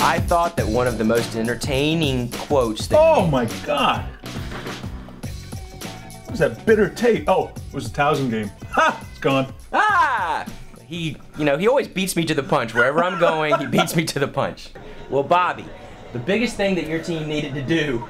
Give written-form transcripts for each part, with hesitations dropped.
I thought that one of the most entertaining quotes that Oh my God! What was that bitter taste? Oh, it was the Towson game. Ha! It's gone. He always beats me to the punch. Wherever I'm going, he beats me to the punch. Well, Bobby, the biggest thing that your team needed to do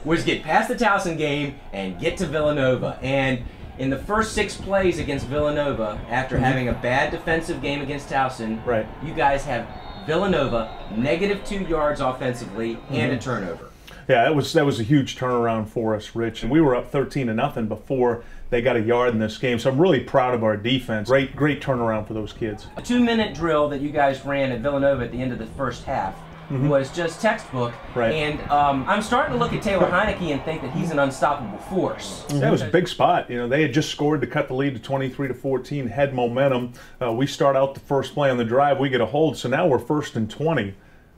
was get past the Towson game and get to Villanova. And in the first 6 plays against Villanova, after having a bad defensive game against Towson, you guys have Villanova -2 yards offensively and a turnover. Yeah, that was a huge turnaround for us, Rich. And we were up 13-0 before they got a yard in this game. So I'm really proud of our defense. Great turnaround for those kids. A 2-minute drill that you guys ran at Villanova at the end of the first half was just textbook. And I'm starting to look at Taylor Heineke and think that he's an unstoppable force. That was a big spot. You know, they had just scored to cut the lead to 23-14, had momentum. We start out the first play on the drive, we get a hold. So now we're 1st and 20.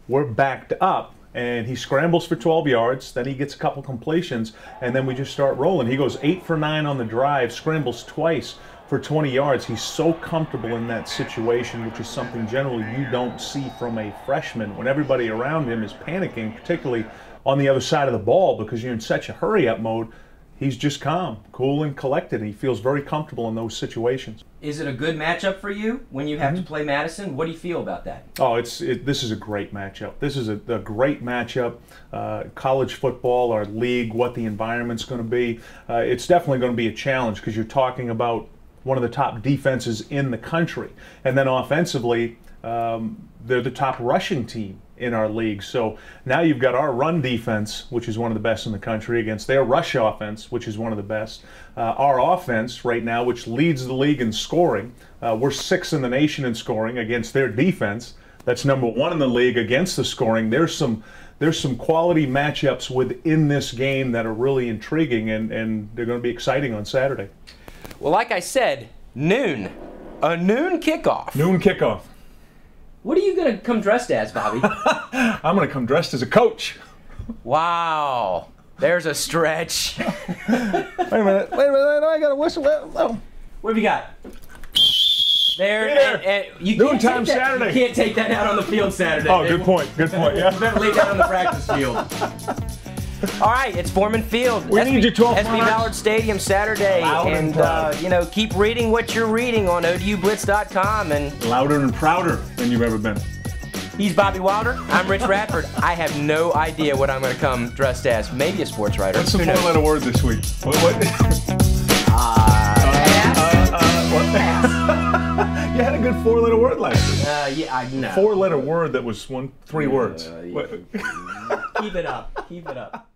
We're backed up. And he scrambles for 12 yards, then he gets a couple completions, and then we just start rolling. He goes 8 for 9 on the drive, scrambles twice for 20 yards. He's so comfortable in that situation, which is something generally you don't see from a freshman when everybody around him is panicking, particularly on the other side of the ball because you're in such a hurry-up mode. He's just calm, cool, and collected. And he feels very comfortable in those situations. Is it a good matchup for you when you have to play Madison? What do you feel about that? Oh, this is a great matchup. This is a great matchup. College football, our league, what the environment's going to be. It's definitely going to be a challenge because you're talking about one of the top defenses in the country. And then offensively, they're the top rushing team in our league. So now you've got our run defense, which is one of the best in the country, against their rush offense, which is one of the best. Our offense right now, which leads the league in scoring, we're 6th in the nation in scoring against their defense. That's number 1 in the league against the scoring. There's some quality matchups within this game that are really intriguing, and they're going to be exciting on Saturday. Well, like I said, noon. A noon kickoff. Noon kickoff. What are you going to come dressed as, Bobby? I'm going to come dressed as a coach. Wow. There's a stretch. Wait a minute. I got a whistle. What have you got? There. And you Noontime Saturday. You can't take that out on the field Saturday. Oh, good point. Good point. Yeah. You better leave that on the practice field. All right, it's Foreman Field. We need you 12 SB Ballard Stadium Saturday. And keep reading what you're reading on ODUblitz.com. And louder and prouder than you've ever been. He's Bobby Wilder. I'm Rich Radford. I have no idea what I'm going to come dressed as. Maybe a sports writer. What's the 4-letter word this week? What? You had a good 4-letter word last week. Yeah, I know. 4-letter word that was 3 words. Keep it up. Keep it up.